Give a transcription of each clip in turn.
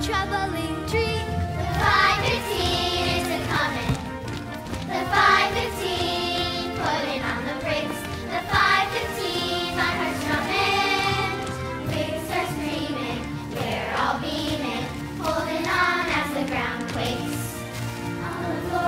traveling tree. The 5:15 is a-comin'. The 5:15, putting on the brakes. The 5:15, my heart's drumming. Wigs are screaming, we're all beaming, holding on as the ground quakes. All aboard,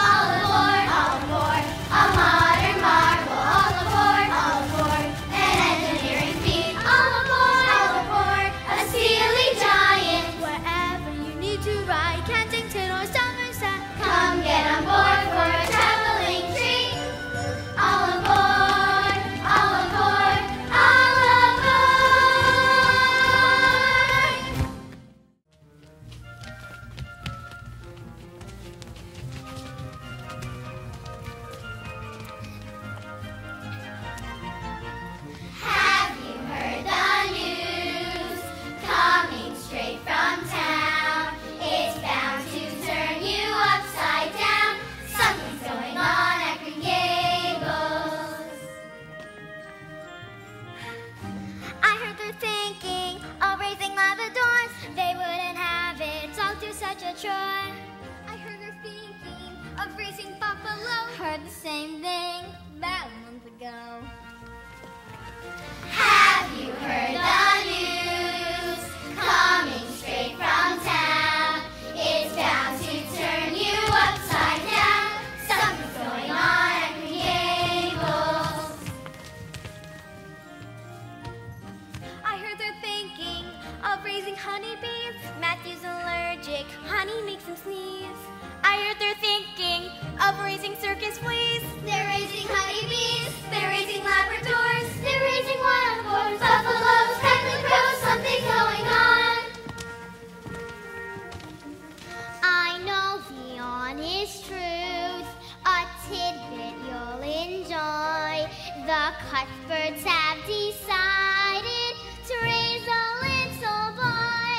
all aboard, all aboard, a modern marvel. All aboard, an engineering feat. All aboard, a steely giant. Wherever you need to ride, Kensington or Somerset, Come get on board for a traveling treat. All aboard, all aboard, all aboard. Have you heard the news? Coming straight from town. It's bound to turn you upside down. Something's going on at Green Gables. I heard they're thinking of raising Labradors. They wouldn't have it all to such a chore. I heard they're thinking of raising buffalo. Heard the same thing about a month ago. Have you heard the news? Coming straight from town. It's bound to turn you upside down. Something's going on at Green Gables. I heard they're thinking of raising honeybees. Matthew's allergic, honey makes him sneeze. I heard they're thinking of raising circus fleas. They're raising honeybees. They're raising Labradors. They're raising wild boars, buffaloes, crackling crows. Something's going on. I know the honest truth, a tidbit you'll enjoy. The Cuthberts have decided to raise a little boy.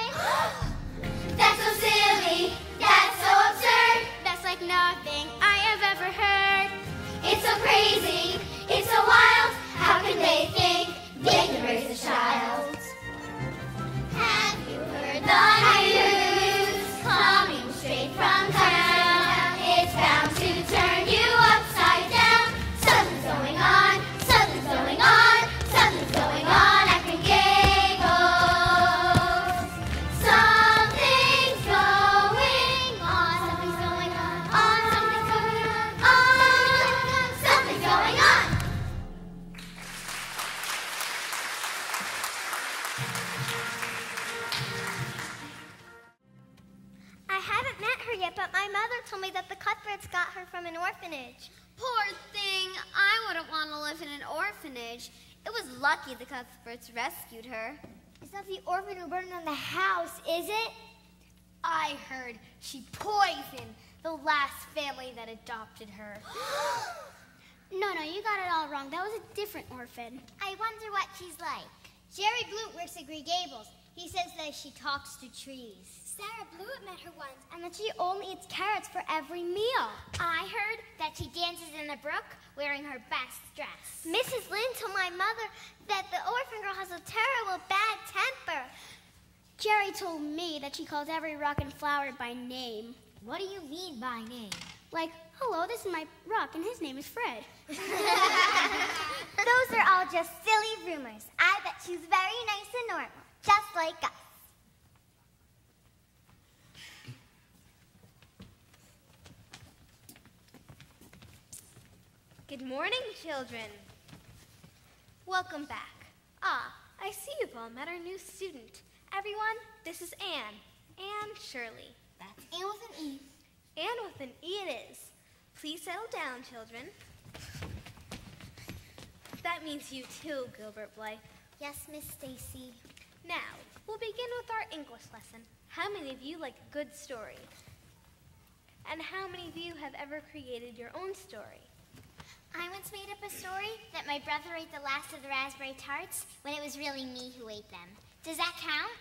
That's so silly. That's so absurd. That's like nothing I have ever heard. It's so crazy. It's so wild. How can they think they can raise a child? Have you heard the news? Coming straight from town. It's bound to turn you upside down. Something's going on. Something's going on. Something's going on at Green Gables. Something's going on. Something's going on. Something's going on. Something's going on. I haven't met her yet, but my mother told me that the Cuthberts got her from an orphanage. Poor thing. I wouldn't want to live in an orphanage. It was lucky the Cuthberts rescued her. It's not the orphan who burned down the house, is it? I heard she poisoned the last family that adopted her. No, you got it all wrong. That was a different orphan. I wonder what she's like. Jerry Blewett works at Green Gables. He says that she talks to trees. Sarah Blewett met her once, and that she only eats carrots for every meal. I heard that she dances in the brook wearing her best dress. Mrs. Lynn told my mother that the orphan girl has a terrible bad temper. Jerry told me that she calls every rock and flower by name. What do you mean by name? Like, hello, this is my rock, and his name is Fred. Those are all just silly rumors. I bet she's very nice and normal, just like us. Good morning, children. Welcome back. I see you've all met our new student. Everyone, this is Anne. Anne Shirley. That's Anne with an E. Anne with an E it is. Please settle down, children. That means you too, Gilbert Blythe. Yes, Miss Stacy. Now, we'll begin with our English lesson. How many of you like a good story? And how many of you have ever created your own story? I once made up a story that my brother ate the last of the raspberry tarts when it was really me who ate them. Does that count?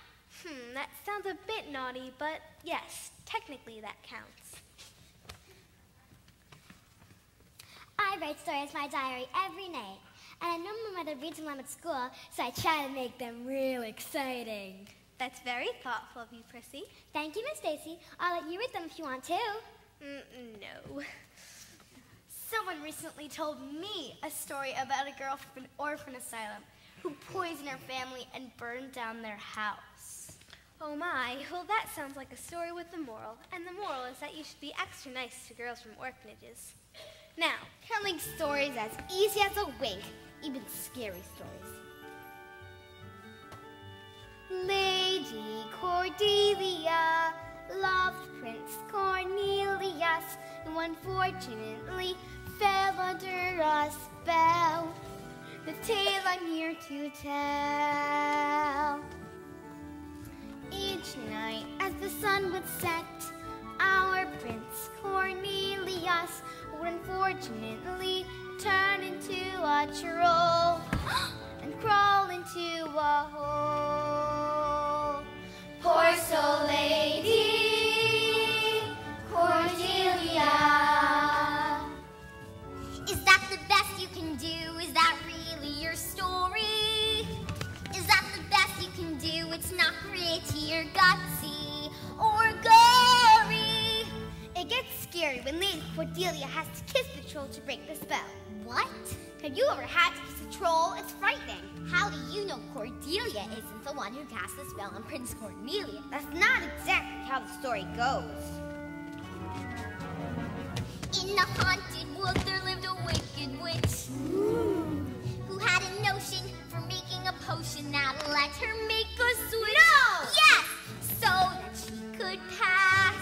That sounds a bit naughty, but yes, technically that counts. I write stories in my diary every night. And I know my mother reads them at school, so I try to make them real exciting. That's very thoughtful of you, Prissy. Thank you, Miss Stacy. I'll let you read them if you want to. No. Someone recently told me a story about a girl from an orphan asylum who poisoned her family and burned down their house. Oh my, well that sounds like a story with a moral, and the moral is that you should be extra nice to girls from orphanages. Now, Telling stories as easy as a wink, even scary stories. Lady Cordelia loved Prince Cornelius, who unfortunately fell under a spell. The tale I'm here to tell. Each night as the sun would set, our Prince Cornelius would unfortunately turn into a troll and crawl into a hole. Poor soul Lady Cordelia. Is that the best you can do? Is that really your story? Is that the best you can do? It's not gritty or gutsy or gory. It gets scary when Lady Cordelia has to kiss the troll to break the spell. What? Have you ever had to kiss a troll? It's frightening. How do you know Cordelia isn't the one who cast the spell on Prince Cornelius? That's not exactly how the story goes. In the haunted wood there lived a wicked witch who had a notion for making a potion that let her make a switch. No! Yes! So that she could pass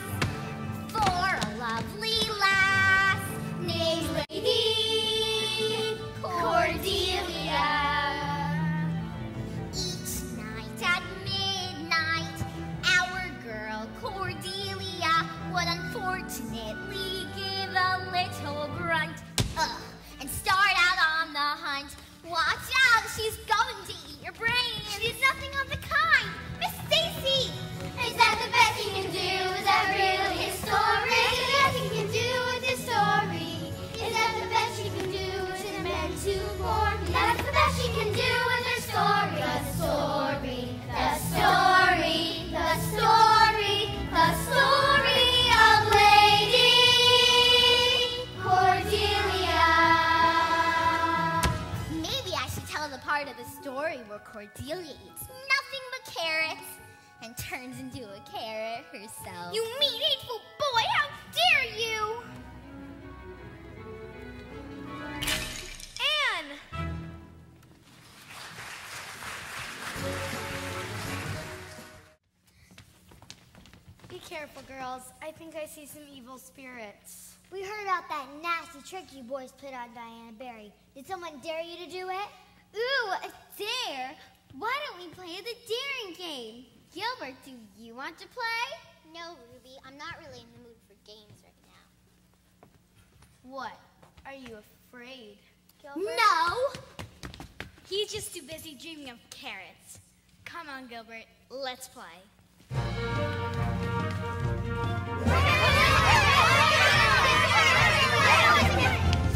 for a lovely lass named Lady Cordelia. Each night at midnight, our girl Cordelia would unfortunately give a little grunt and start out on the hunt. Watch out, she's going to eat your brain. She did nothing of the kind. Miss Stacy! Is that the best you can do? Is that really his story? Is that the best you can do with this story? Is that the best you can do? Is it meant to bore me? That's the best you can do with her story. The story, the story, the story, the story of Lady Cordelia. Maybe I should tell the part of the story where Cordelia eats nothing but carrots and turns into a carrot herself. You mean hateful boy! How dare you! Anne! Be careful, girls. I think I see some evil spirits. We heard about that nasty trick you boys put on Diana Barry. Did someone dare you to do it? Ooh, a dare! Why don't we play the daring game? Gilbert, do you want to play? No, Ruby, I'm not really in the mood for games right now. What? Are you afraid, Gilbert? No! He's just too busy dreaming of carrots. Come on, Gilbert. Let's play.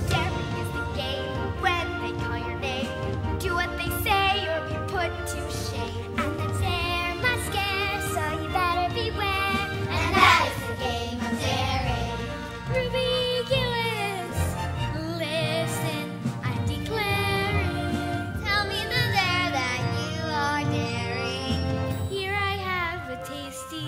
Daring is the game. When they call your name, do what they say or be put to shame. And the dare must scare, so you better beware. And that is the game of daring. Ruby Gillis, listen, I'm declaring. Tell me the dare that you are daring. Here I have a tasty